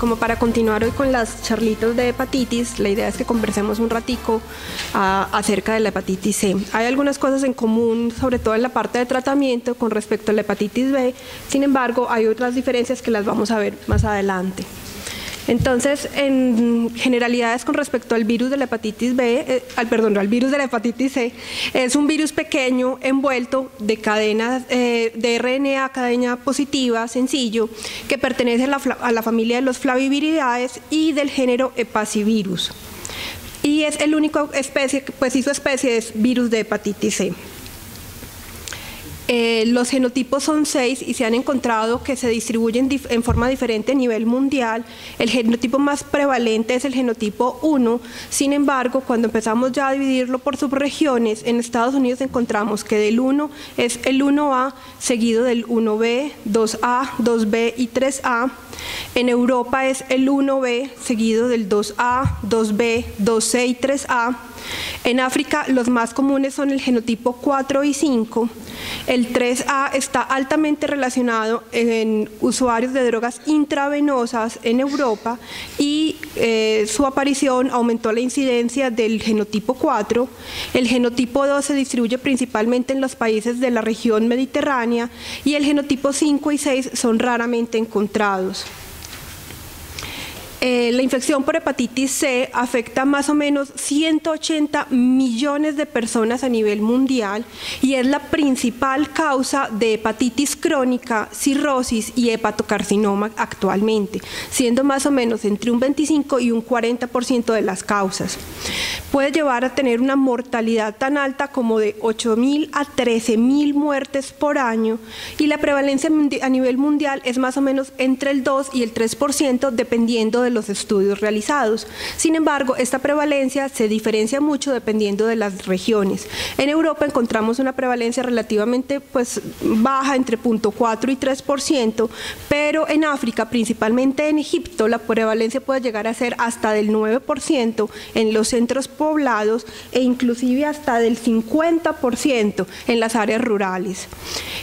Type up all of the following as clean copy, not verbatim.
como para continuar hoy con las charlitas de hepatitis, la idea es que conversemos un ratico acerca de la hepatitis C. Hay algunas cosas en común, sobre todo en la parte de tratamiento con respecto a la hepatitis B, sin embargo, hay otras diferencias que las vamos a ver más adelante. Entonces, en generalidades con respecto al virus de la hepatitis B, al virus de la hepatitis C, es un virus pequeño envuelto de cadenas de RNA, cadena positiva, sencillo, que pertenece a la familia de los flaviviridaes y del género Hepacivirus. Y es el único especie, pues su especie es virus de hepatitis C. Los genotipos son 6 y se han encontrado que se distribuyen en forma diferente a nivel mundial. El genotipo más prevalente es el genotipo 1, sin embargo, cuando empezamos ya a dividirlo por subregiones, en Estados Unidos encontramos que del 1 es el 1A, seguido del 1B, 2A, 2B y 3A. En Europa es el 1B, seguido del 2A, 2B, 2C y 3A. En África los más comunes son el genotipo 4 y 5. El 3A está altamente relacionado en usuarios de drogas intravenosas en Europa y su aparición aumentó la incidencia del genotipo 4. El genotipo 2 se distribuye principalmente en los países de la región mediterránea y el genotipo 5 y 6 son raramente encontrados. La infección por hepatitis C afecta más o menos 180 millones de personas a nivel mundial y es la principal causa de hepatitis crónica, cirrosis y hepatocarcinoma actualmente, siendo más o menos entre un 25 y un 40% de las causas. Puede llevar a tener una mortalidad tan alta como de 8.000 a 13.000 muertes por año y la prevalencia a nivel mundial es más o menos entre el 2 y el 3% dependiendo de los estudios realizados. Sin embargo, esta prevalencia se diferencia mucho dependiendo de las regiones. En Europa encontramos una prevalencia relativamente baja, entre 0.4 y 3%, pero en África, principalmente en Egipto, la prevalencia puede llegar a ser hasta del 9% en los centros poblados e inclusive hasta del 50% en las áreas rurales.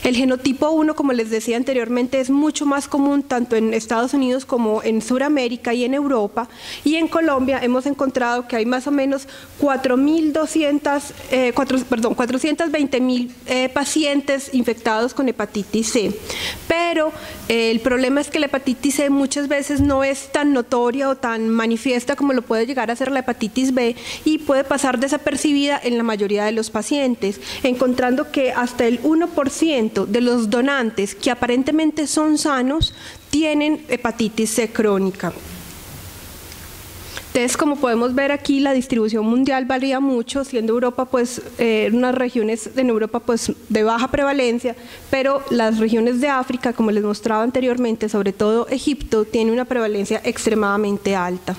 El genotipo 1, como les decía anteriormente, es mucho más común tanto en Estados Unidos como en Sudamérica y en Europa, y en Colombia hemos encontrado que hay más o menos 420.000 pacientes infectados con hepatitis C, pero el problema es que la hepatitis C muchas veces no es tan notoria o tan manifiesta como lo puede llegar a ser la hepatitis B y puede pasar desapercibida en la mayoría de los pacientes, encontrando que hasta el 1% de los donantes que aparentemente son sanos tienen hepatitis C crónica. Entonces, como podemos ver aquí, la distribución mundial varía mucho, siendo Europa unas regiones en Europa de baja prevalencia, pero las regiones de África, como les mostraba anteriormente, sobre todo Egipto, tiene una prevalencia extremadamente alta.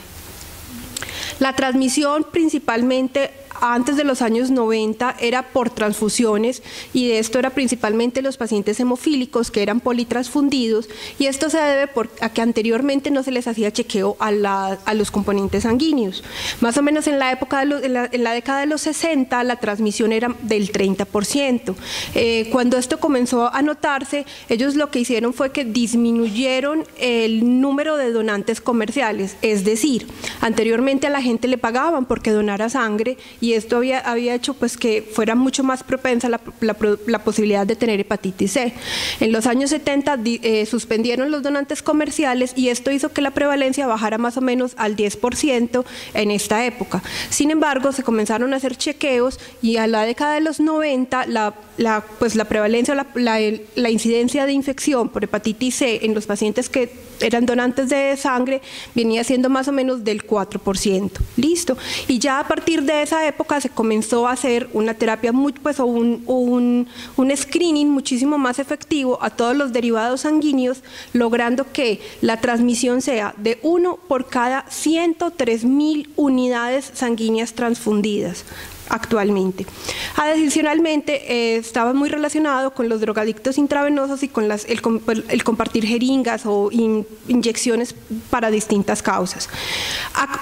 La transmisión principalmente antes de los años 90 era por transfusiones y de esto era principalmente los pacientes hemofílicos que eran politransfundidos y esto se debe a que anteriormente no se les hacía chequeo a los componentes sanguíneos. Más o menos en la década de los 60 la transmisión era del 30%. Cuando esto comenzó a notarse, ellos lo que hicieron fue que disminuyeron el número de donantes comerciales, es decir, anteriormente a la gente le pagaban porque donara sangre y esto había hecho que fuera mucho más propensa la posibilidad de tener hepatitis C. En los años 70 suspendieron los donantes comerciales y esto hizo que la prevalencia bajara más o menos al 10% en esta época. Sin embargo, se comenzaron a hacer chequeos y a la década de los 90 la prevalencia, la incidencia de infección por hepatitis C en los pacientes que eran donantes de sangre venía siendo más o menos del 4%. Listo. Y ya a partir de esa época se comenzó a hacer una terapia, un screening muchísimo más efectivo a todos los derivados sanguíneos, logrando que la transmisión sea de 1 por cada 103.000 unidades sanguíneas transfundidas actualmente. Adicionalmente, estaba muy relacionado con los drogadictos intravenosos y con el compartir jeringas o inyecciones para distintas causas.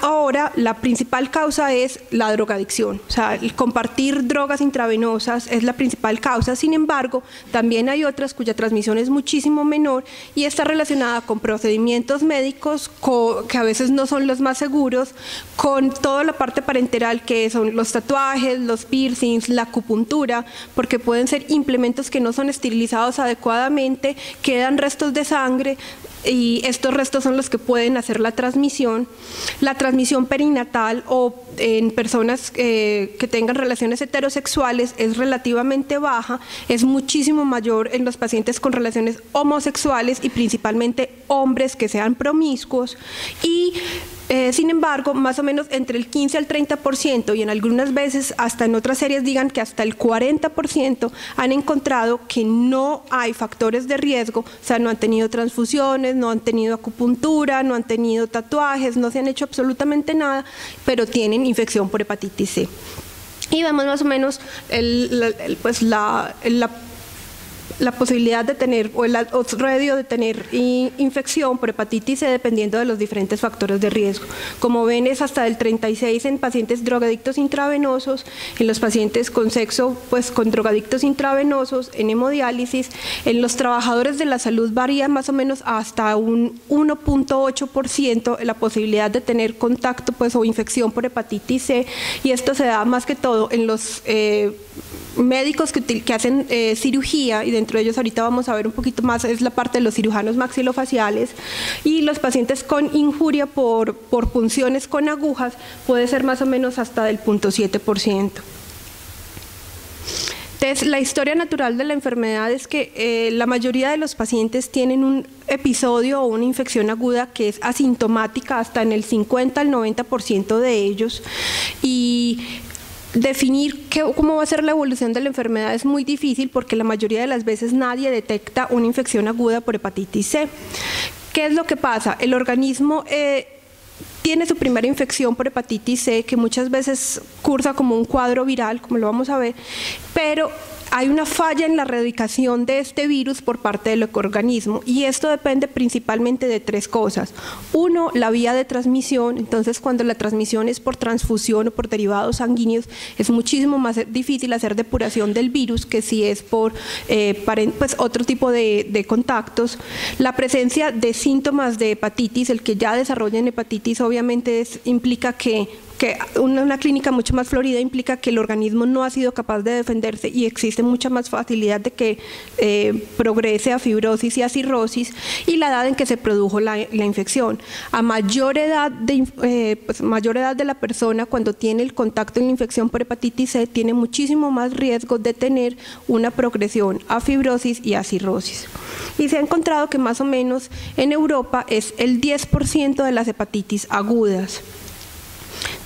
Ahora, la principal causa es la drogadicción, o sea, el compartir drogas intravenosas es la principal causa. Sin embargo, también hay otras cuya transmisión es muchísimo menor y está relacionada con procedimientos médicos que a veces no son los más seguros, con toda la parte parenteral que son los tatuajes, los piercings, la acupuntura, porque pueden ser implementos que no son esterilizados adecuadamente, quedan restos de sangre, y estos restos son los que pueden hacer la transmisión. La transmisión perinatal o en personas que tengan relaciones heterosexuales es relativamente baja, es muchísimo mayor en los pacientes con relaciones homosexuales y principalmente hombres que sean promiscuos y sin embargo, más o menos entre el 15 al 30% y en algunas veces hasta en otras series digan que hasta el 40% han encontrado que no hay factores de riesgo, o sea, no han tenido transfusiones, no han tenido acupuntura, no han tenido tatuajes, no se han hecho absolutamente nada, pero tienen infección por hepatitis C. Y vemos más o menos la posibilidad de tener o el radio de tener infección por hepatitis C dependiendo de los diferentes factores de riesgo. Como ven, es hasta el 36 en pacientes drogadictos intravenosos, en los pacientes con sexo, pues con drogadictos intravenosos, en hemodiálisis. En los trabajadores de la salud varía más o menos hasta un 1.8% la posibilidad de tener contacto pues o infección por hepatitis C, y esto se da más que todo en los médicos que hacen cirugía, y dentro de ellos ahorita vamos a ver un poquito más, es la parte de los cirujanos maxilofaciales, y los pacientes con injuria por punciones con agujas puede ser más o menos hasta del 0.7%. Entonces, la historia natural de la enfermedad es que la mayoría de los pacientes tienen un episodio o una infección aguda que es asintomática hasta en el 50 al 90% de ellos, y definir cómo va a ser la evolución de la enfermedad es muy difícil porque la mayoría de las veces nadie detecta una infección aguda por hepatitis C. ¿Qué es lo que pasa? El organismo tiene su primera infección por hepatitis C, que muchas veces cursa como un cuadro viral, como lo vamos a ver, pero hay una falla en la erradicación de este virus por parte del organismo, y esto depende principalmente de tres cosas. Uno, la vía de transmisión. Entonces, cuando la transmisión es por transfusión o por derivados sanguíneos, es muchísimo más difícil hacer depuración del virus que si es por pues, otro tipo de contactos. La presencia de síntomas de hepatitis, el que ya desarrollen hepatitis obviamente implica que una clínica mucho más florida implica que el organismo no ha sido capaz de defenderse y existe mucha más facilidad de que progrese a fibrosis y a cirrosis, y la edad en que se produjo la infección. A mayor edad de la persona, cuando tiene el contacto en la infección por hepatitis C, tiene muchísimo más riesgo de tener una progresión a fibrosis y a cirrosis. Y se ha encontrado que más o menos en Europa es el 10% de las hepatitis agudas.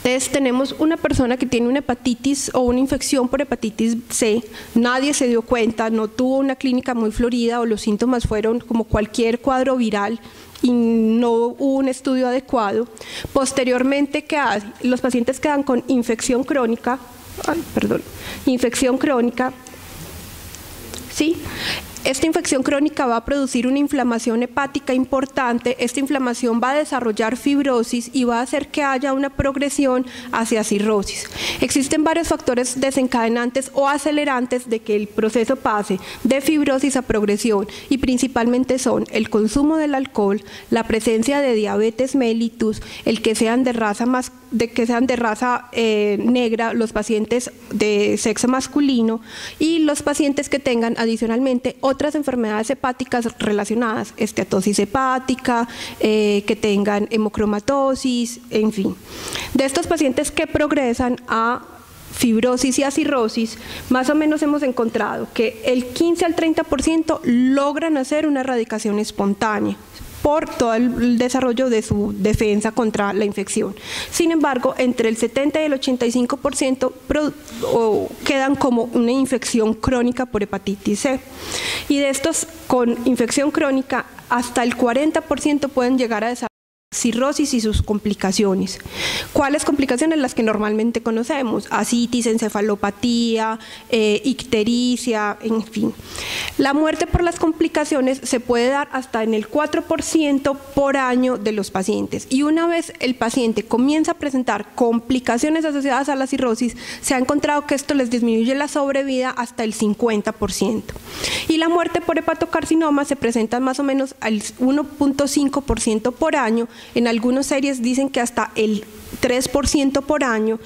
Entonces tenemos una persona que tiene una hepatitis o una infección por hepatitis C, nadie se dio cuenta, no tuvo una clínica muy florida o los síntomas fueron como cualquier cuadro viral y no hubo un estudio adecuado. Posteriormente, ¿qué hace? Los pacientes quedan con infección crónica, ¿sí? Esta infección crónica va a producir una inflamación hepática importante, esta inflamación va a desarrollar fibrosis y va a hacer que haya una progresión hacia cirrosis. Existen varios factores desencadenantes o acelerantes de que el proceso pase de fibrosis a progresión, y principalmente son el consumo del alcohol, la presencia de diabetes mellitus, el que sean de raza negra, los pacientes de sexo masculino, y los pacientes que tengan adicionalmente otras enfermedades hepáticas relacionadas, esteatosis hepática, que tengan hemocromatosis, en fin. De estos pacientes que progresan a fibrosis y a cirrosis, más o menos hemos encontrado que el 15 al 30% logran hacer una erradicación espontánea por todo el desarrollo de su defensa contra la infección. Sin embargo, entre el 70 y el 85% quedan como una infección crónica por hepatitis C. Y de estos con infección crónica, hasta el 40% pueden llegar a desarrollar cirrosis y sus complicaciones. ¿Cuáles complicaciones? Las que normalmente conocemos: ascitis, encefalopatía, ictericia, en fin. La muerte por las complicaciones se puede dar hasta en el 4% por año de los pacientes, y una vez el paciente comienza a presentar complicaciones asociadas a la cirrosis, se ha encontrado que esto les disminuye la sobrevida hasta el 50%. Y la muerte por hepatocarcinoma se presenta más o menos al 1.5% por año. En algunas series dicen que hasta el 3% por año.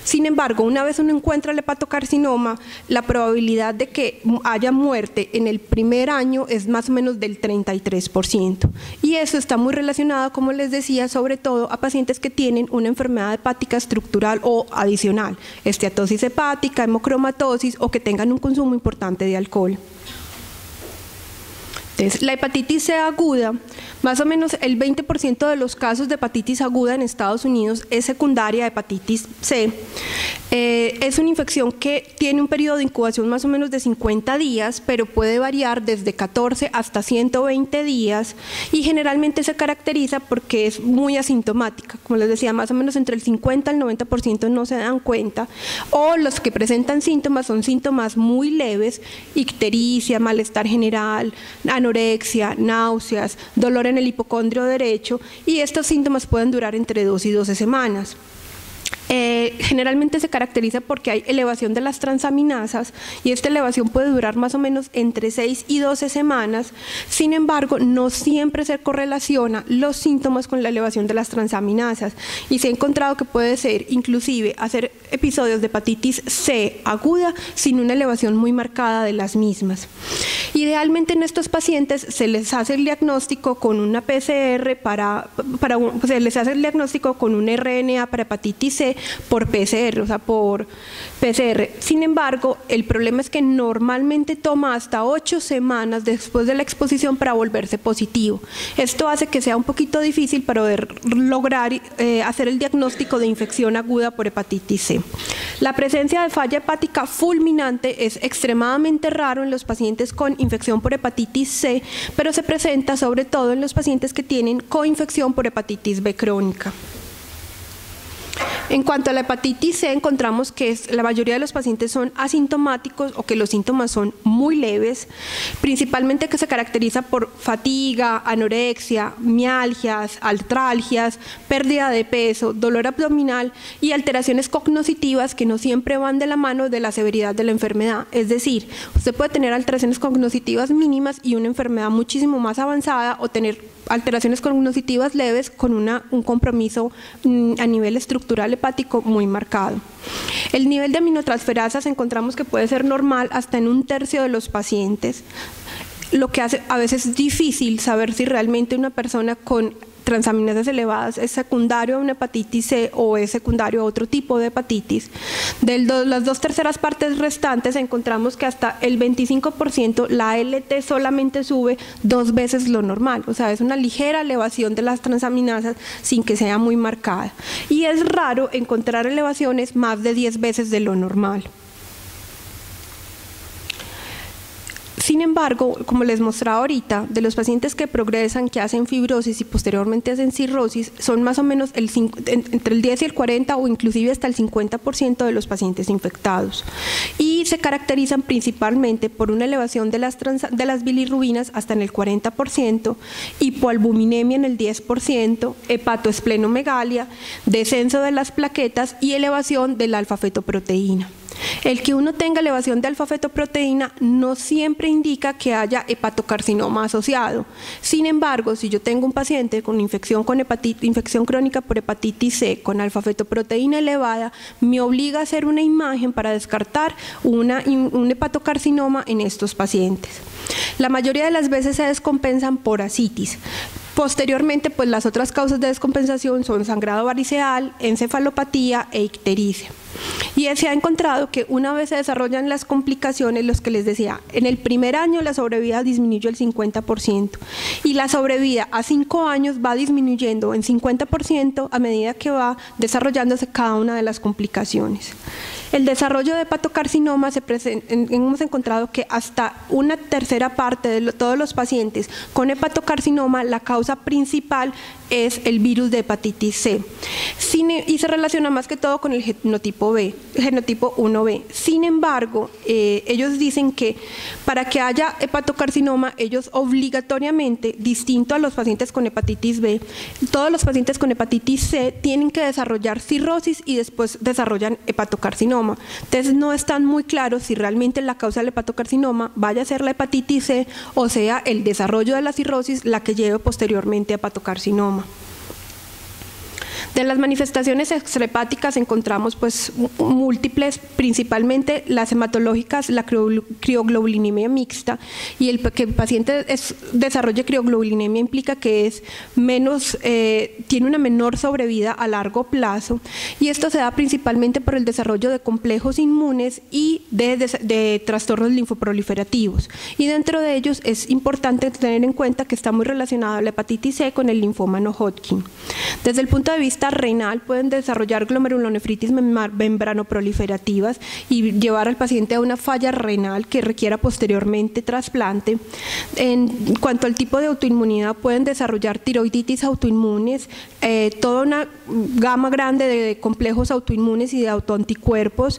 Sin embargo, una vez uno encuentra el hepatocarcinoma, la probabilidad de que haya muerte en el primer año es más o menos del 33%. Y eso está muy relacionado, como les decía, sobre todo a pacientes que tienen una enfermedad hepática estructural o adicional, esteatosis hepática, hemocromatosis, o que tengan un consumo importante de alcohol. Entonces, la hepatitis C aguda, más o menos el 20% de los casos de hepatitis aguda en Estados Unidos es secundaria a hepatitis C. Es una infección que tiene un periodo de incubación más o menos de 50 días, pero puede variar desde 14 hasta 120 días, y generalmente se caracteriza porque es muy asintomática. Como les decía, más o menos entre el 50 al 90% no se dan cuenta, o los que presentan síntomas son síntomas muy leves: ictericia, malestar general, anorexia, náuseas, dolor en el hipocondrio derecho, y estos síntomas pueden durar entre 2 y 12 semanas. Generalmente se caracteriza porque hay elevación de las transaminasas, y esta elevación puede durar más o menos entre 6 y 12 semanas. Sin embargo, no siempre se correlaciona los síntomas con la elevación de las transaminasas, y se ha encontrado que puede ser inclusive hacer episodios de hepatitis C aguda sin una elevación muy marcada de las mismas. Idealmente en estos pacientes se les hace el diagnóstico con una PCR se les hace el diagnóstico con un RNA para hepatitis C por PCR, o sea, por PCR. Sin embargo, el problema es que normalmente toma hasta 8 semanas después de la exposición para volverse positivo. Esto hace que sea un poquito difícil para poder lograr hacer el diagnóstico de infección aguda por hepatitis C. La presencia de falla hepática fulminante es extremadamente raro en los pacientes con infección por hepatitis C, pero se presenta sobre todo en los pacientes que tienen coinfección por hepatitis B crónica. En cuanto a la hepatitis C, encontramos que la mayoría de los pacientes son asintomáticos o que los síntomas son muy leves, principalmente que se caracteriza por fatiga, anorexia, mialgias, artralgias, pérdida de peso, dolor abdominal y alteraciones cognitivas que no siempre van de la mano de la severidad de la enfermedad. Es decir, usted puede tener alteraciones cognitivas mínimas y una enfermedad muchísimo más avanzada, o tener alteraciones cognitivas leves con un compromiso a nivel estructural hepático muy marcado. El nivel de aminotransferasas encontramos que puede ser normal hasta en 1/3 de los pacientes, lo que hace a veces difícil saber si realmente una persona con transaminasas elevadas es secundario a una hepatitis C o es secundario a otro tipo de hepatitis. De las 2/3 partes restantes encontramos que hasta el 25% la ALT solamente sube 2 veces lo normal, o sea, es una ligera elevación de las transaminasas sin que sea muy marcada. Y es raro encontrar elevaciones más de 10 veces de lo normal. Sin embargo, como les mostraba ahorita, de los pacientes que progresan, que hacen fibrosis y posteriormente hacen cirrosis, son más o menos entre el 10 y el 40 o inclusive hasta el 50% de los pacientes infectados. Y se caracterizan principalmente por una elevación de las bilirrubinas hasta en el 40%, hipoalbuminemia en el 10%, hepatoesplenomegalia, descenso de las plaquetas y elevación de la alfa-fetoproteína. El que uno tenga elevación de alfa-fetoproteína no siempre indica que haya hepatocarcinoma asociado. Sin embargo, si yo tengo un paciente con infección crónica por hepatitis C con alfa-fetoproteína elevada, me obliga a hacer una imagen para descartar un hepatocarcinoma en estos pacientes. La mayoría de las veces se descompensan por ascitis. Posteriormente, pues las otras causas de descompensación son sangrado variceal, encefalopatía e ictericia. Y se ha encontrado que una vez se desarrollan las complicaciones, los que les decía, en el primer año la sobrevida disminuyó el 50% y la sobrevida a 5 años va disminuyendo en 50% a medida que va desarrollándose cada una de las complicaciones. El desarrollo de hepatocarcinoma hemos encontrado que hasta una tercera parte de todos los pacientes con hepatocarcinoma, la causa principal es el virus de hepatitis C y se relaciona más que todo con el genotipo 1B. Sin embargo, ellos dicen que para que haya hepatocarcinoma, ellos obligatoriamente, distinto a los pacientes con hepatitis B, todos los pacientes con hepatitis C tienen que desarrollar cirrosis y después desarrollan hepatocarcinoma. Entonces no están muy claros si realmente la causa del hepatocarcinoma vaya a ser la hepatitis C o sea el desarrollo de la cirrosis la que lleve posteriormente a hepatocarcinoma. De las manifestaciones extrahepáticas encontramos pues múltiples, principalmente las hematológicas, la crioglobulinemia mixta, y que el paciente desarrolle crioglobulinemia implica que es tiene una menor sobrevida a largo plazo, y esto se da principalmente por el desarrollo de complejos inmunes y de trastornos linfoproliferativos, y dentro de ellos es importante tener en cuenta que está muy relacionado la hepatitis C con el linfoma no Hodgkin. Desde el punto de vista renal pueden desarrollar glomerulonefritis membranoproliferativas y llevar al paciente a una falla renal que requiera posteriormente trasplante. En cuanto al tipo de autoinmunidad, pueden desarrollar tiroiditis autoinmunes, toda una gama grande de complejos autoinmunes y de autoanticuerpos.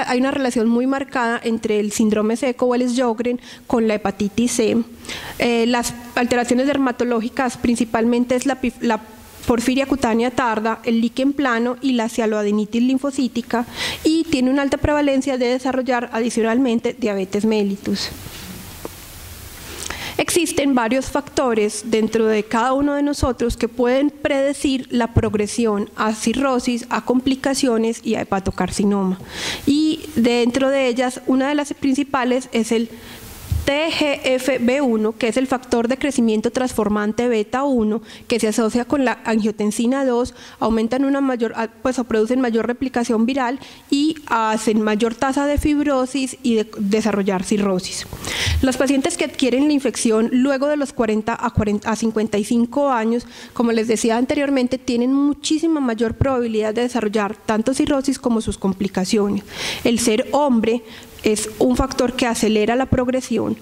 Hay una relación muy marcada entre el síndrome seco o el Sjögren con la hepatitis C. Las alteraciones dermatológicas principalmente es la porfiria cutánea tarda, el líquen plano y la cialoadenitis linfocítica, y tiene una alta prevalencia de desarrollar adicionalmente diabetes mellitus. Existen varios factores dentro de cada uno de nosotros que pueden predecir la progresión a cirrosis, a complicaciones y a hepatocarcinoma. Y dentro de ellas, una de las principales es el TGFB1, que es el factor de crecimiento transformante beta 1, que se asocia con la angiotensina 2, aumentan o producen mayor replicación viral y hacen mayor tasa de fibrosis y de desarrollar cirrosis. Los pacientes que adquieren la infección luego de los 40 a 55 años, como les decía anteriormente, tienen muchísima mayor probabilidad de desarrollar tanto cirrosis como sus complicaciones. El ser hombre es un factor que acelera la progresión,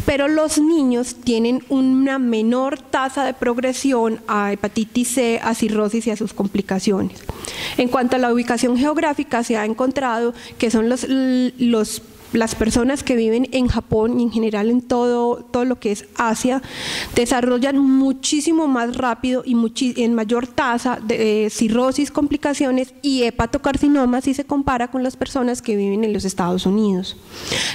pero los niños tienen una menor tasa de progresión a hepatitis C, a cirrosis y a sus complicaciones. En cuanto a la ubicación geográfica, se ha encontrado que son las personas que viven en Japón y en general en todo lo que es Asia, desarrollan muchísimo más rápido y en mayor tasa de cirrosis, complicaciones y hepatocarcinoma si se compara con las personas que viven en los Estados Unidos.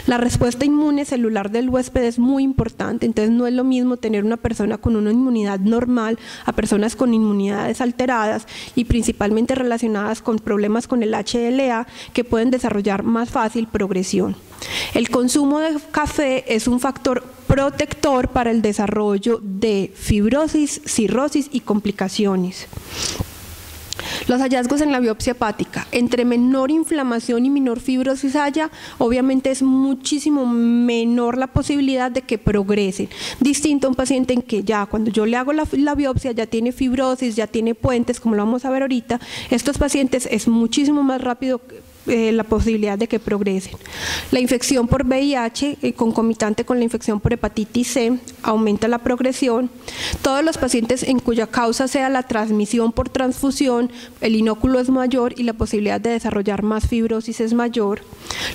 La respuesta inmune celular del huésped es muy importante, entonces no es lo mismo tener una persona con una inmunidad normal a personas con inmunidades alteradas y principalmente relacionadas con problemas con el HLA que pueden desarrollar más fácil progresión. El consumo de café es un factor protector para el desarrollo de fibrosis, cirrosis y complicaciones. Los hallazgos en la biopsia hepática, entre menor inflamación y menor fibrosis haya, obviamente es muchísimo menor la posibilidad de que progresen. Distinto a un paciente en que ya cuando yo le hago la biopsia ya tiene fibrosis, ya tiene puentes, como lo vamos a ver ahorita, estos pacientes es muchísimo más rápido la posibilidad de que progresen. La infección por VIH concomitante con la infección por hepatitis C aumenta la progresión. Todos los pacientes en cuya causa sea la transmisión por transfusión, el inóculo es mayor y la posibilidad de desarrollar más fibrosis es mayor.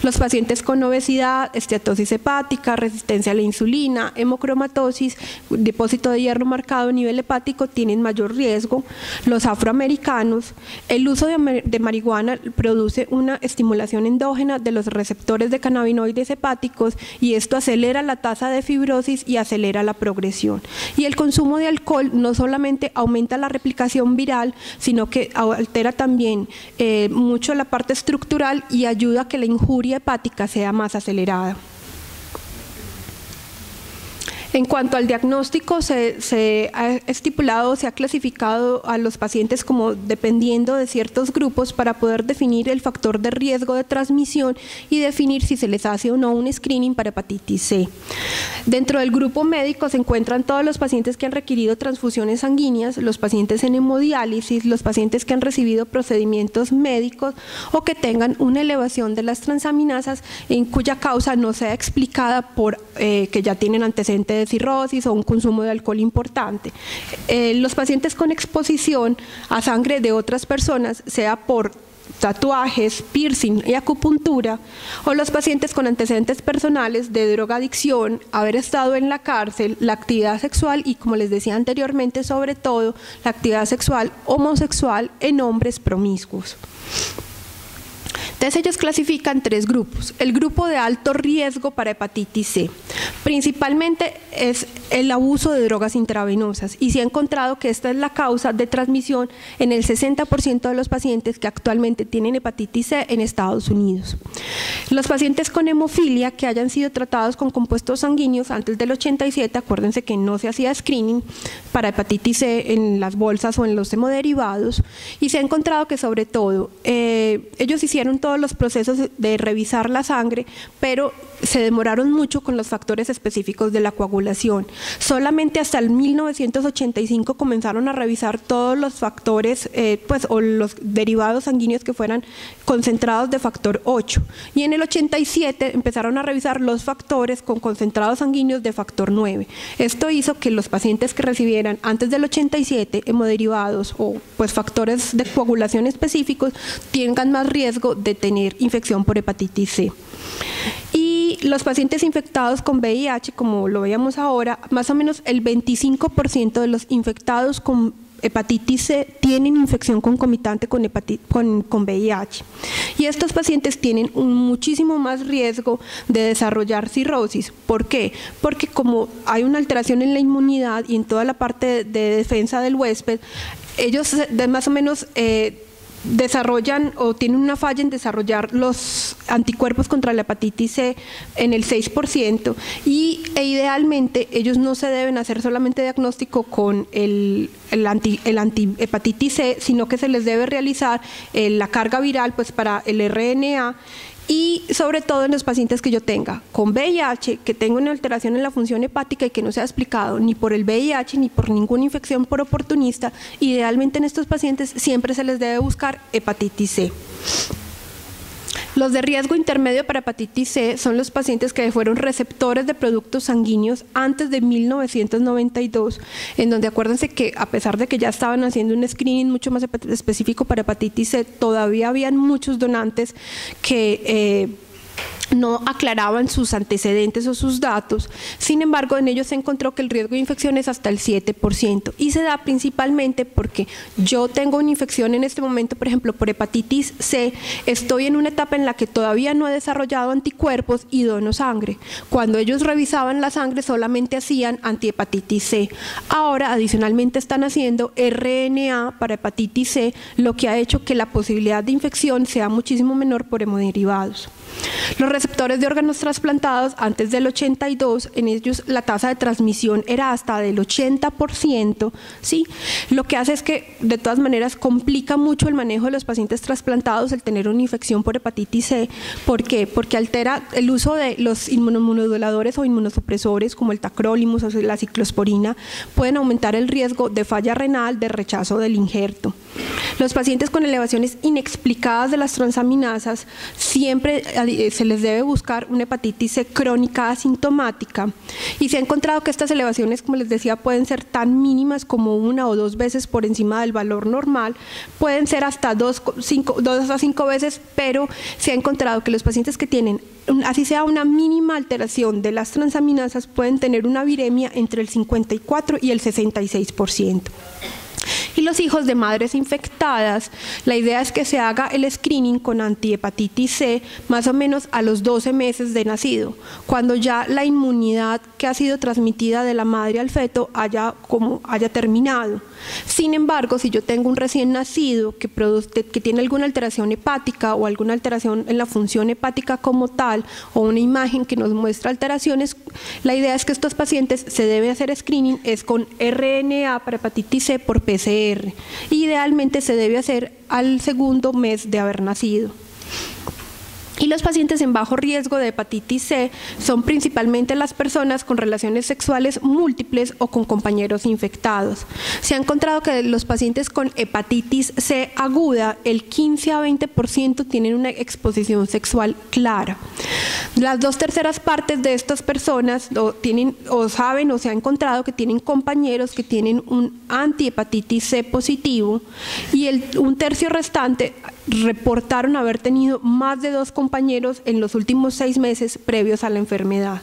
Los pacientes con obesidad, esteatosis hepática, resistencia a la insulina, hemocromatosis, depósito de hierro marcado a nivel hepático tienen mayor riesgo. Los afroamericanos, el uso de marihuana produce una estimulación endógena de los receptores de cannabinoides hepáticos y esto acelera la tasa de fibrosis y acelera la progresión. Y el consumo de alcohol no solamente aumenta la replicación viral, sino que altera también mucho la parte estructural y ayuda a que la injuria hepática sea más acelerada. En cuanto al diagnóstico, se ha estipulado, se ha clasificado a los pacientes como dependiendo de ciertos grupos para poder definir el factor de riesgo de transmisión y definir si se les hace o no un screening para hepatitis C. Dentro del grupo médico se encuentran todos los pacientes que han requerido transfusiones sanguíneas, los pacientes en hemodiálisis, los pacientes que han recibido procedimientos médicos o que tengan una elevación de las transaminasas en cuya causa no sea explicada por que ya tienen antecedentes de cirrosis o un consumo de alcohol importante. Los pacientes con exposición a sangre de otras personas, sea por tatuajes, piercing y acupuntura, o los pacientes con antecedentes personales de drogadicción, haber estado en la cárcel, la actividad sexual y, como les decía anteriormente, sobre todo la actividad sexual homosexual en hombres promiscuos. Entonces ellos clasifican 3 grupos. El grupo de alto riesgo para hepatitis C, principalmente es el abuso de drogas intravenosas y se ha encontrado que esta es la causa de transmisión en el 60% de los pacientes que actualmente tienen hepatitis C en Estados Unidos. Los pacientes con hemofilia que hayan sido tratados con compuestos sanguíneos antes del 87, acuérdense que no se hacía screening para hepatitis C en las bolsas o en los hemoderivados, y se ha encontrado que sobre todo ellos hicieron todos los procesos de revisar la sangre, pero se demoraron mucho con los factores específicos de la coagulación. Solamente hasta el 1985 comenzaron a revisar todos los factores o los derivados sanguíneos que fueran concentrados de factor 8, y en el 87 empezaron a revisar los factores con concentrados sanguíneos de factor 9. Esto hizo que los pacientes que recibieran antes del 87 hemoderivados o factores de coagulación específicos tengan más riesgo de tener infección por hepatitis C. Y los pacientes infectados con VIH, como lo veíamos ahora, más o menos el 25% de los infectados con hepatitis C tienen infección concomitante con VIH. Y estos pacientes tienen un muchísimo más riesgo de desarrollar cirrosis. ¿Por qué? Porque como hay una alteración en la inmunidad y en toda la parte de defensa del huésped, ellos más o menos desarrollan o tienen una falla en desarrollar los anticuerpos contra la hepatitis C en el 6%, e idealmente ellos no se deben hacer solamente diagnóstico con el antihepatitis C, sino que se les debe realizar la carga viral para el RNA. Y sobre todo en los pacientes que yo tenga con VIH, que tenga una alteración en la función hepática y que no sea explicado ni por el VIH ni por ninguna infección por oportunista, idealmente en estos pacientes siempre se les debe buscar hepatitis C. Los de riesgo intermedio para hepatitis C son los pacientes que fueron receptores de productos sanguíneos antes de 1992, en donde acuérdense que a pesar de que ya estaban haciendo un screening mucho más específico para hepatitis C, todavía habían muchos donantes que no aclaraban sus antecedentes o sus datos. Sin embargo, en ellos se encontró que el riesgo de infección es hasta el 7%, y se da principalmente porque yo tengo una infección en este momento, por ejemplo, por hepatitis C, estoy en una etapa en la que todavía no he desarrollado anticuerpos y dono sangre. Cuando ellos revisaban la sangre solamente hacían antihepatitis C. Ahora adicionalmente están haciendo RNA para hepatitis C, lo que ha hecho que la posibilidad de infección sea muchísimo menor por hemoderivados. Los receptores de órganos trasplantados antes del 82, en ellos la tasa de transmisión era hasta del 80%, ¿sí? Lo que hace es que de todas maneras complica mucho el manejo de los pacientes trasplantados el tener una infección por hepatitis C. ¿Por qué? Porque altera el uso de los inmunomoduladores o inmunosupresores como el tacrolimus o la ciclosporina, pueden aumentar el riesgo de falla renal, de rechazo del injerto. Los pacientes con elevaciones inexplicadas de las transaminasas siempre se les debe buscar una hepatitis C crónica asintomática, y se ha encontrado que estas elevaciones, como les decía, pueden ser tan mínimas como 1 o 2 veces por encima del valor normal, pueden ser hasta 2 a 5 veces, pero se ha encontrado que los pacientes que tienen así sea una mínima alteración de las transaminasas pueden tener una viremia entre el 54 y el 66%. Y los hijos de madres infectadas, la idea es que se haga el screening con antihepatitis C más o menos a los 12 meses de nacido, cuando ya la inmunidad que ha sido transmitida de la madre al feto haya terminado. Sin embargo, si yo tengo un recién nacido que tiene alguna alteración hepática o alguna alteración en la función hepática como tal, o una imagen que nos muestra alteraciones, la idea es que estos pacientes se debe hacer screening es con RNA para hepatitis C por PCR. Y idealmente se debe hacer al segundo mes de haber nacido. Y los pacientes en bajo riesgo de hepatitis C son principalmente las personas con relaciones sexuales múltiples o con compañeros infectados. Se ha encontrado que los pacientes con hepatitis C aguda, el 15 a 20% tienen una exposición sexual clara. Las 2/3 partes de estas personas saben o se ha encontrado que tienen compañeros que tienen un antihepatitis C positivo, y un tercio restante reportaron haber tenido más de 2 compañeros en los últimos 6 meses previos a la enfermedad.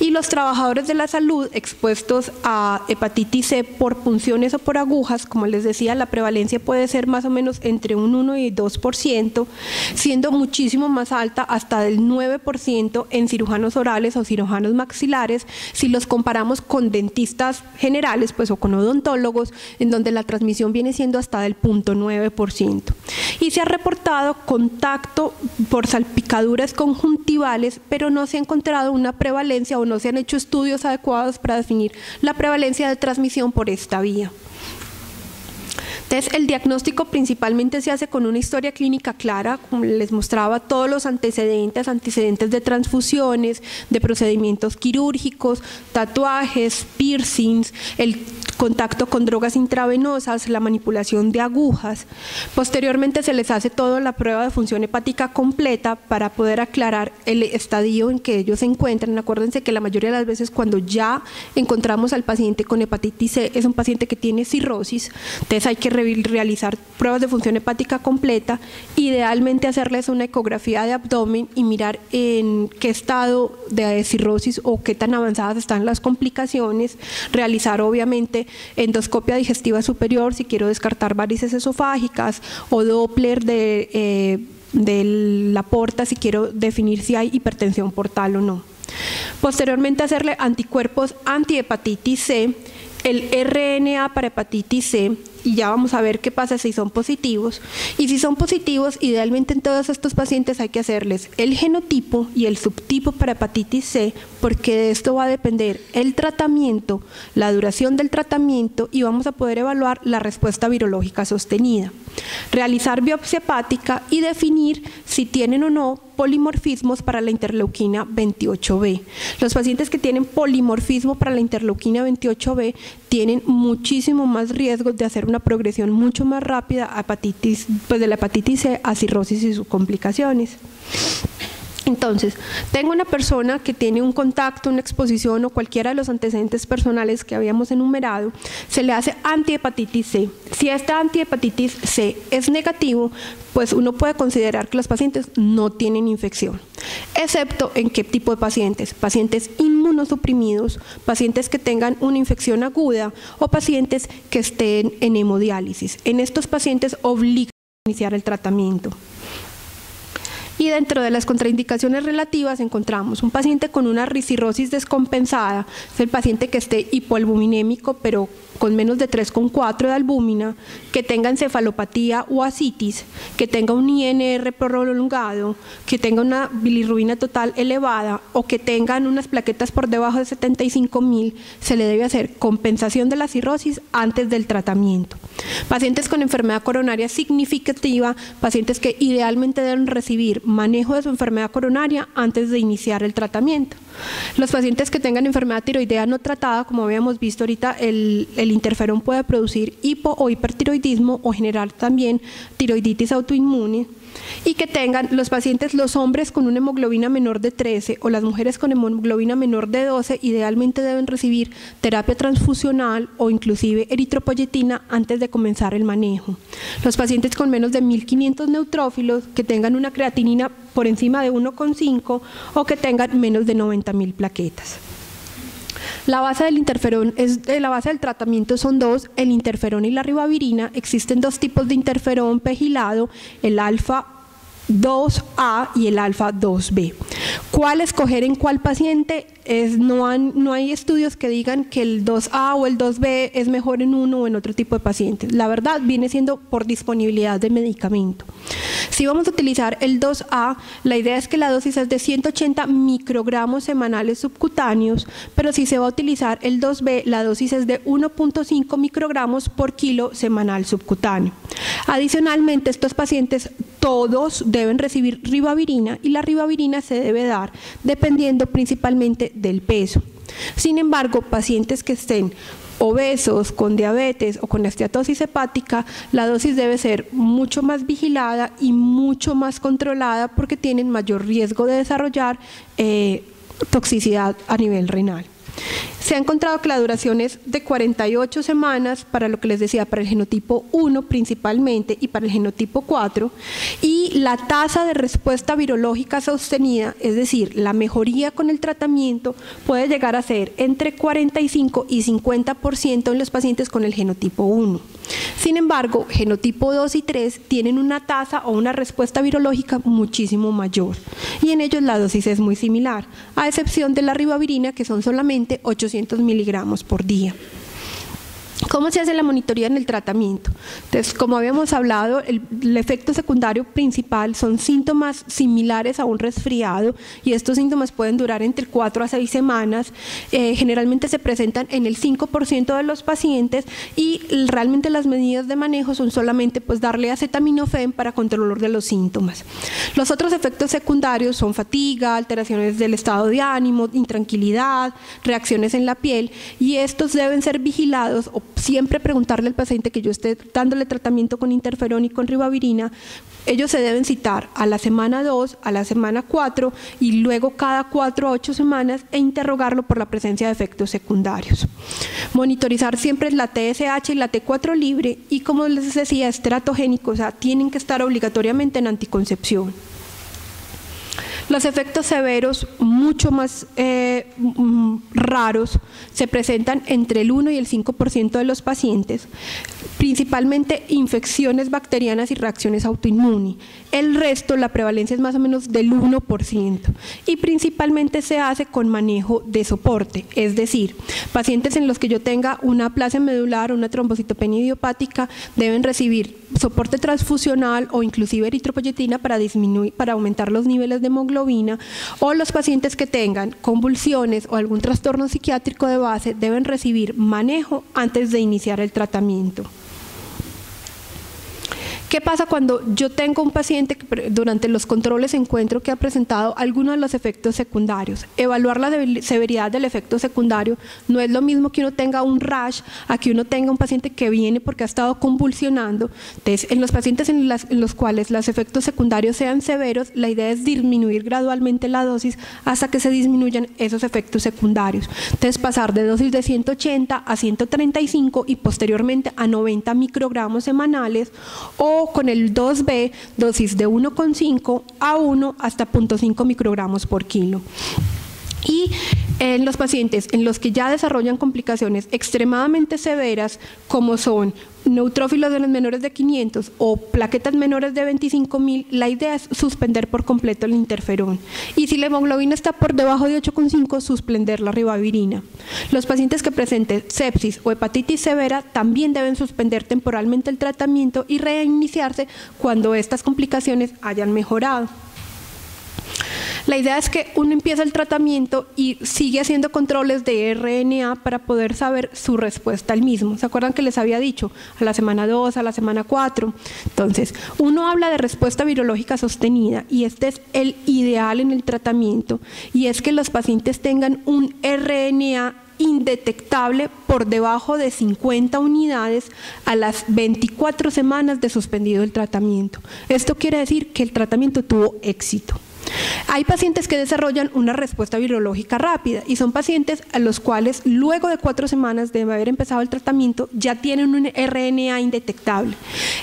Y los trabajadores de la salud expuestos a hepatitis C por punciones o por agujas, como les decía, la prevalencia puede ser más o menos entre un 1 y 2%, siendo muchísimo más alta, hasta del 9% en cirujanos orales o cirujanos maxilares, si los comparamos con dentistas generales, pues, o con odontólogos, en donde la transmisión viene siendo hasta del 0.9%. Y se ha reportado contacto por salpicaduras conjuntivales, pero no se ha encontrado una prevalencia o no se han hecho estudios adecuados para definir la prevalencia de transmisión por esta vía. Entonces, el diagnóstico principalmente se hace con una historia clínica clara, como les mostraba, todos los antecedentes de transfusiones, de procedimientos quirúrgicos, tatuajes, piercings, el contacto con drogas intravenosas, la manipulación de agujas. Posteriormente se les hace toda la prueba de función hepática completa para poder aclarar el estadio en que ellos se encuentran. Acuérdense que la mayoría de las veces cuando ya encontramos al paciente con hepatitis C es un paciente que tiene cirrosis, entonces hay que realizar pruebas de función hepática completa, idealmente hacerles una ecografía de abdomen y mirar en qué estado de cirrosis o qué tan avanzadas están las complicaciones, realizar obviamente endoscopia digestiva superior si quiero descartar varices esofágicas, o Doppler de la porta si quiero definir si hay hipertensión portal o no. Posteriormente hacerle anticuerpos antihepatitis C, el RNA para hepatitis C, y ya vamos a ver qué pasa si son positivos. Y si son positivos, idealmente en todos estos pacientes hay que hacerles el genotipo y el subtipo para hepatitis C, porque de esto va a depender el tratamiento, la duración del tratamiento, y vamos a poder evaluar la respuesta virológica sostenida. Realizar biopsia hepática y definir si tienen o no polimorfismos para la interleuquina 28B. Los pacientes que tienen polimorfismo para la interleuquina 28B tienen muchísimo más riesgo de hacer una progresión mucho más rápida a hepatitis, pues de la hepatitis C a cirrosis y sus complicaciones. Entonces, tengo una persona que tiene un contacto, una exposición o cualquiera de los antecedentes personales que habíamos enumerado, se le hace antihepatitis C. Si esta antihepatitis C es negativo, pues uno puede considerar que los pacientes no tienen infección, excepto en qué tipo de pacientes: pacientes inmunosuprimidos, pacientes que tengan una infección aguda o pacientes que estén en hemodiálisis. En estos pacientes obliga a iniciar el tratamiento. Y dentro de las contraindicaciones relativas encontramos un paciente con una cirrosis descompensada, es el paciente que esté hipoalbuminémico pero con menos de 3,4 de albúmina, que tenga encefalopatía o ascitis, que tenga un INR prolongado, que tenga una bilirrubina total elevada o que tengan unas plaquetas por debajo de 75.000, se le debe hacer compensación de la cirrosis antes del tratamiento. Pacientes con enfermedad coronaria significativa, pacientes que idealmente deben recibir manejo de su enfermedad coronaria antes de iniciar el tratamiento. Los pacientes que tengan enfermedad tiroidea no tratada, como habíamos visto ahorita, el interferón puede producir hipo o hipertiroidismo o generar también tiroiditis autoinmune. Y que tengan los pacientes, los hombres con una hemoglobina menor de 13 o las mujeres con hemoglobina menor de 12, idealmente deben recibir terapia transfusional o inclusive eritropoyetina antes de comenzar el manejo. Los pacientes con menos de 1.500 neutrófilos, que tengan una creatinina por encima de 1,5 o que tengan menos de 90.000 plaquetas. La base del interferón la base del tratamiento son dos: el interferón y la ribavirina. Existen dos tipos de interferón pegilado, el alfa 2A y el alfa 2B. ¿Cuál escoger en cuál paciente? No hay estudios que digan que el 2A o el 2B es mejor en uno o en otro tipo de pacientes. La verdad viene siendo por disponibilidad de medicamento. Si vamos a utilizar el 2A, la idea es que la dosis es de 180 microgramos semanales subcutáneos, pero si se va a utilizar el 2B, la dosis es de 1.5 microgramos por kilo semanal subcutáneo. Adicionalmente, estos pacientes todos deben recibir ribavirina y la ribavirina se debe dar dependiendo principalmente del peso. Sin embargo, pacientes que estén obesos, con diabetes o con esteatosis hepática, la dosis debe ser mucho más vigilada y mucho más controlada porque tienen mayor riesgo de desarrollar toxicidad a nivel renal. Se ha encontrado que la duración es de 48 semanas para lo que les decía, para el genotipo 1 principalmente y para el genotipo 4, y la tasa de respuesta virológica sostenida, es decir, la mejoría con el tratamiento, puede llegar a ser entre 45 y 50% en los pacientes con el genotipo 1. Sin embargo, genotipo 2 y 3 tienen una tasa o una respuesta virológica muchísimo mayor y en ellos la dosis es muy similar, a excepción de la ribavirina que son solamente 800 miligramos por día. ¿Cómo se hace la monitoría en el tratamiento? Entonces, como habíamos hablado, el efecto secundario principal son síntomas similares a un resfriado y estos síntomas pueden durar entre 4 a 6 semanas. Generalmente se presentan en el 5% de los pacientes y realmente las medidas de manejo son solamente pues darle acetaminofén para control de los síntomas. Los otros efectos secundarios son fatiga, alteraciones del estado de ánimo, intranquilidad, reacciones en la piel y estos deben ser vigilados o siempre preguntarle al paciente que yo esté dándole tratamiento con interferón y con ribavirina. Ellos se deben citar a la semana 2, a la semana 4 y luego cada 4 a 8 semanas e interrogarlo por la presencia de efectos secundarios. Monitorizar siempre la TSH y la T4 libre y como les decía es teratogénico, o sea, tienen que estar obligatoriamente en anticoncepción. Los efectos severos, mucho más raros, se presentan entre el 1 y el 5% de los pacientes, principalmente infecciones bacterianas y reacciones autoinmunes. El resto, la prevalencia es más o menos del 1% y principalmente se hace con manejo de soporte, es decir, pacientes en los que yo tenga una aplasia medular, una trombocitopenia idiopática, deben recibir soporte transfusional o inclusive eritropoyetina para aumentar los niveles de hemoglobina, o los pacientes que tengan convulsiones o algún trastorno psiquiátrico de base deben recibir manejo antes de iniciar el tratamiento. ¿Qué pasa cuando yo tengo un paciente que durante los controles encuentro que ha presentado algunos de los efectos secundarios? Evaluar la severidad del efecto secundario no es lo mismo que uno tenga un rash a que uno tenga un paciente que viene porque ha estado convulsionando. Entonces, en los pacientes en los cuales los efectos secundarios sean severos, la idea es disminuir gradualmente la dosis hasta que se disminuyan esos efectos secundarios. Entonces, pasar de dosis de 180 a 135 y posteriormente a 90 microgramos semanales, o con el 2B, dosis de 1,5 a 1 hasta 0.5 microgramos por kilo. Y en los pacientes en los que ya desarrollan complicaciones extremadamente severas, como son neutrófilos de los menores de 500 o plaquetas menores de 25.000, la idea es suspender por completo el interferón. Y si la hemoglobina está por debajo de 8,5, suspender la ribavirina. Los pacientes que presenten sepsis o hepatitis severa también deben suspender temporalmente el tratamiento y reiniciarse cuando estas complicaciones hayan mejorado. La idea es que uno empieza el tratamiento y sigue haciendo controles de RNA para poder saber su respuesta al mismo. ¿Se acuerdan que les había dicho? A la semana 2, a la semana 4. Entonces, uno habla de respuesta virológica sostenida y este es el ideal en el tratamiento y es que los pacientes tengan un RNA indetectable por debajo de 50 unidades a las 24 semanas de suspendido el tratamiento. Esto quiere decir que el tratamiento tuvo éxito. Hay pacientes que desarrollan una respuesta virológica rápida y son pacientes a los cuales luego de 4 semanas de haber empezado el tratamiento ya tienen un RNA indetectable.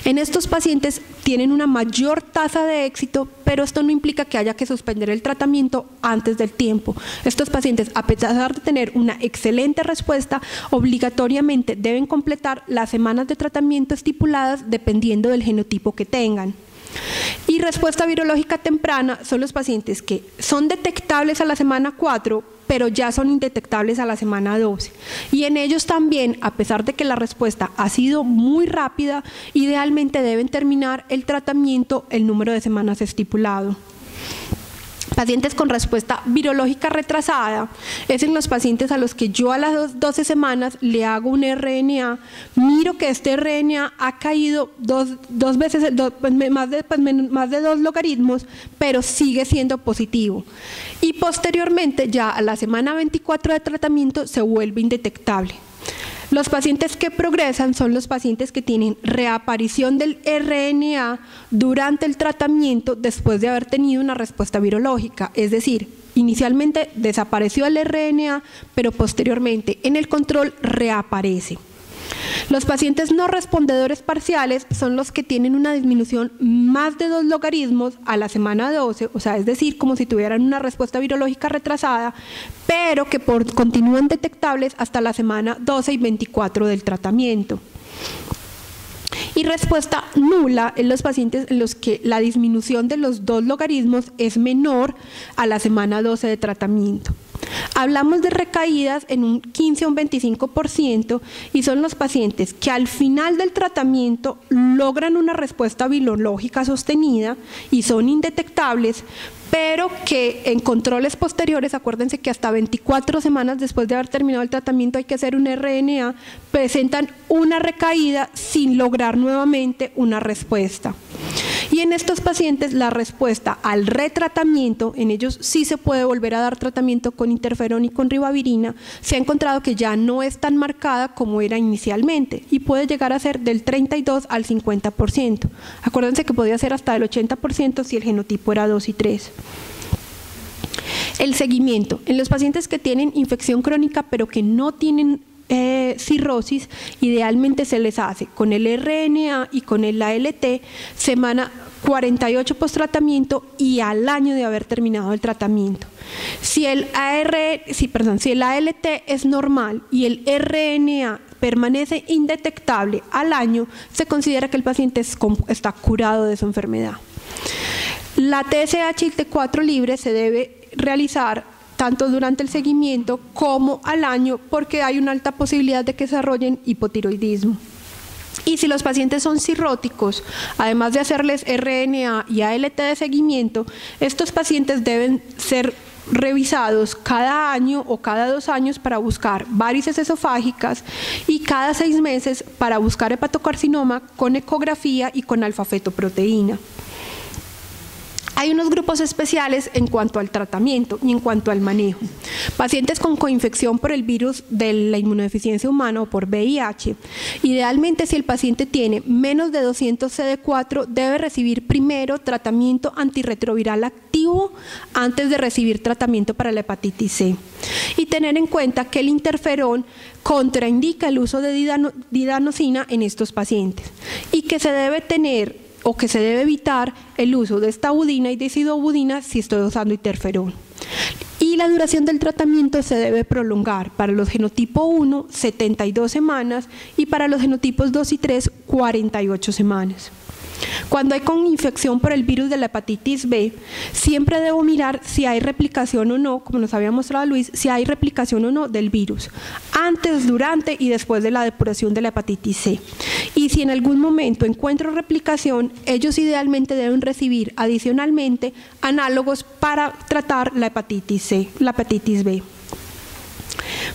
En estos pacientes tienen una mayor tasa de éxito, pero esto no implica que haya que suspender el tratamiento antes del tiempo. Estos pacientes, a pesar de tener una excelente respuesta, obligatoriamente deben completar las semanas de tratamiento estipuladas dependiendo del genotipo que tengan. Y respuesta virológica temprana son los pacientes que son detectables a la semana 4, pero ya son indetectables a la semana 12. Y en ellos también, a pesar de que la respuesta ha sido muy rápida, idealmente deben terminar el tratamiento el número de semanas estipulado. Pacientes con respuesta virológica retrasada es en los pacientes a los que yo a las 12 semanas le hago un RNA, miro que este RNA ha caído más de 2 logaritmos, pero sigue siendo positivo. Y posteriormente, ya a la semana 24 de tratamiento, se vuelve indetectable. Los pacientes que progresan son los pacientes que tienen reaparición del RNA durante el tratamiento después de haber tenido una respuesta virológica, es decir, inicialmente desapareció el RNA, pero posteriormente en el control reaparece. Los pacientes no respondedores parciales son los que tienen una disminución más de 2 logaritmos a la semana 12, o sea, es decir, como si tuvieran una respuesta virológica retrasada, pero que continúan detectables hasta la semana 12 y 24 del tratamiento. Y respuesta nula en los pacientes en los que la disminución de los 2 logaritmos es menor a la semana 12 de tratamiento. Hablamos de recaídas en un 15 o un 25% y son los pacientes que al final del tratamiento logran una respuesta virológica sostenida y son indetectables, pero que en controles posteriores, acuérdense que hasta 24 semanas después de haber terminado el tratamiento hay que hacer un RNA, presentan una recaída sin lograr nuevamente una respuesta. Y en estos pacientes la respuesta al retratamiento, en ellos sí se puede volver a dar tratamiento con interferón y con ribavirina, se ha encontrado que ya no es tan marcada como era inicialmente y puede llegar a ser del 32 al 50%. Acuérdense que podía ser hasta del 80% si el genotipo era 2 y 3. El seguimiento. En los pacientes que tienen infección crónica pero que no tienen cirrosis, idealmente se les hace con el RNA y con el ALT semana 48 post-tratamiento y al año de haber terminado el tratamiento. Si el ALT es normal y el RNA permanece indetectable al año, se considera que el paciente está curado de su enfermedad. La TSH y T4 libre se debe realizar tanto durante el seguimiento como al año, porque hay una alta posibilidad de que desarrollen hipotiroidismo. Y si los pacientes son cirróticos, además de hacerles RNA y ALT de seguimiento, estos pacientes deben ser revisados cada año o cada 2 años para buscar varices esofágicas y cada 6 meses para buscar hepatocarcinoma con ecografía y con alfa-fetoproteína. Hay unos grupos especiales en cuanto al tratamiento y en cuanto al manejo. Pacientes con coinfección por el virus de la inmunodeficiencia humana o por VIH. Idealmente, si el paciente tiene menos de 200 CD4, debe recibir primero tratamiento antirretroviral activo antes de recibir tratamiento para la hepatitis C. Y tener en cuenta que el interferón contraindica el uso de didanosina en estos pacientes y que se debe tener o que se debe evitar el uso de estabudina y de sidobudina si estoy usando interferón. Y la duración del tratamiento se debe prolongar para los genotipo 1, 72 semanas y para los genotipos 2 y 3, 48 semanas. Cuando hay con infección por el virus de la hepatitis B, siempre debo mirar si hay replicación o no, como nos había mostrado Luis, si hay replicación o no del virus, antes, durante y después de la depuración de la hepatitis C. Y si en algún momento encuentro replicación, ellos idealmente deben recibir adicionalmente análogos para tratar la hepatitis C, la hepatitis B.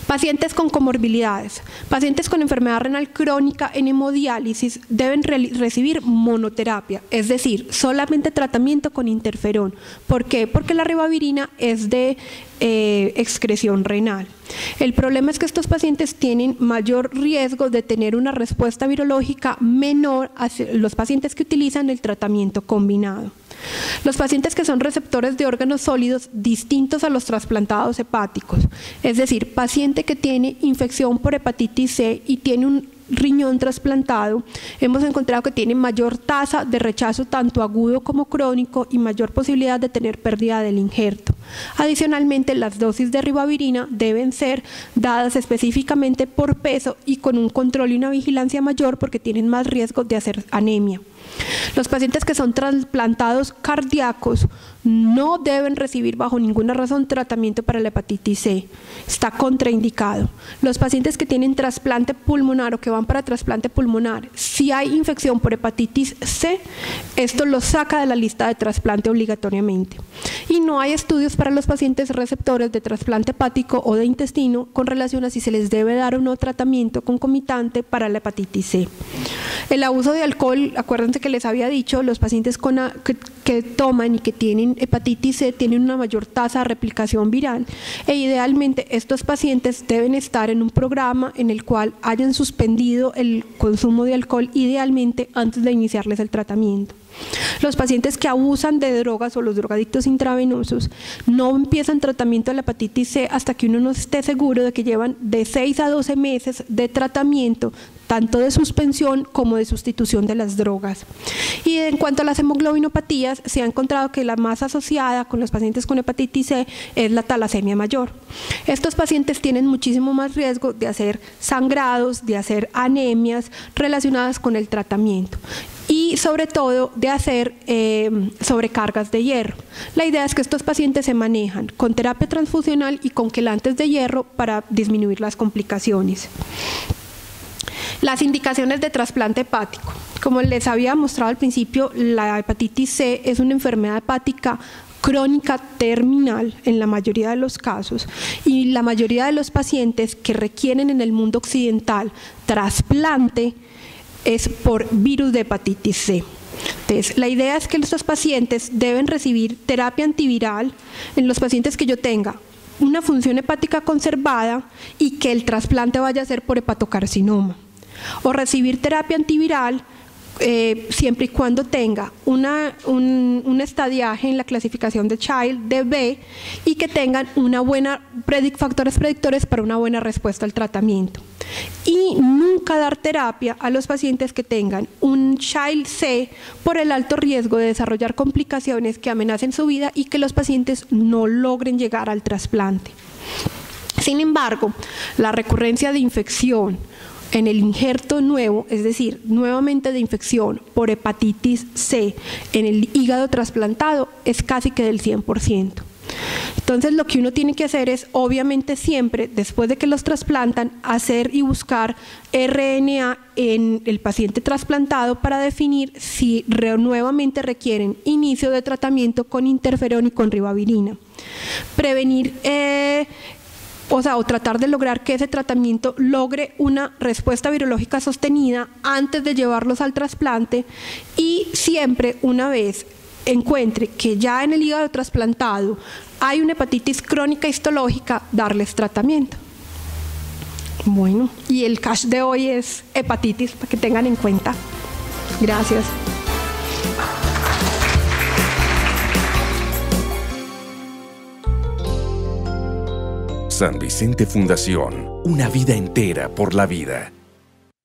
Pacientes con comorbilidades. Pacientes con enfermedad renal crónica en hemodiálisis deben recibir monoterapia, es decir, solamente tratamiento con interferón. ¿Por qué? Porque la ribavirina es de excreción renal. El problema es que estos pacientes tienen mayor riesgo de tener una respuesta virológica menor a los pacientes que utilizan el tratamiento combinado. Los pacientes que son receptores de órganos sólidos distintos a los trasplantados hepáticos, es decir, paciente que tiene infección por hepatitis C y tiene un riñón trasplantado, hemos encontrado que tiene mayor tasa de rechazo tanto agudo como crónico y mayor posibilidad de tener pérdida del injerto. Adicionalmente, las dosis de ribavirina deben ser dadas específicamente por peso y con un control y una vigilancia mayor porque tienen más riesgo de hacer anemia. Los pacientes que son trasplantados cardíacos no deben recibir bajo ninguna razón tratamiento para la hepatitis C. Está contraindicado. Los pacientes que tienen trasplante pulmonar o que van para trasplante pulmonar, si hay infección por hepatitis C, esto los saca de la lista de trasplante obligatoriamente. Y no hay estudios para los pacientes receptores de trasplante hepático o de intestino con relación a si se les debe dar o no tratamiento concomitante para la hepatitis C. El abuso de alcohol, acuérdense que les había dicho, los pacientes que toman y que tienen hepatitis C tienen una mayor tasa de replicación viral e idealmente estos pacientes deben estar en un programa en el cual hayan suspendido el consumo de alcohol idealmente antes de iniciarles el tratamiento. Los pacientes que abusan de drogas o los drogadictos intravenosos no empiezan tratamiento de la hepatitis C hasta que uno no esté seguro de que llevan de 6 a 12 meses de tratamiento, tanto de suspensión como de sustitución de las drogas. Y en cuanto a las hemoglobinopatías, se ha encontrado que la más asociada con los pacientes con hepatitis C es la talasemia mayor. Estos pacientes tienen muchísimo más riesgo de hacer sangrados, de hacer anemias relacionadas con el tratamiento y sobre todo de hacer sobrecargas de hierro. La idea es que estos pacientes se manejan con terapia transfusional y con quelantes de hierro para disminuir las complicaciones. Las indicaciones de trasplante hepático. Como les había mostrado al principio, la hepatitis C es una enfermedad hepática crónica terminal en la mayoría de los casos y la mayoría de los pacientes que requieren en el mundo occidental trasplante es por virus de hepatitis C. Entonces, la idea es que estos pacientes deben recibir terapia antiviral en los pacientes que yo tenga una función hepática conservada y que el trasplante vaya a ser por hepatocarcinoma, o recibir terapia antiviral siempre y cuando tenga un estadiaje en la clasificación de Child de B y que tengan una buena factores predictores para una buena respuesta al tratamiento. Y nunca dar terapia a los pacientes que tengan un Child C por el alto riesgo de desarrollar complicaciones que amenacen su vida y que los pacientes no logren llegar al trasplante. Sin embargo, la recurrencia de infección en el injerto nuevo, es decir, nuevamente de infección por hepatitis C en el hígado trasplantado, es casi que del 100%. Entonces, lo que uno tiene que hacer es, obviamente siempre, después de que los trasplantan, hacer y buscar RNA en el paciente trasplantado para definir si nuevamente requieren inicio de tratamiento con interferón y con ribavirina. Prevenir o tratar de lograr que ese tratamiento logre una respuesta virológica sostenida antes de llevarlos al trasplante y siempre una vez encuentre que ya en el hígado trasplantado hay una hepatitis crónica histológica, darles tratamiento. Bueno, y el cash de hoy es hepatitis, para que tengan en cuenta. Gracias. San Vicente Fundación, una vida entera por la vida.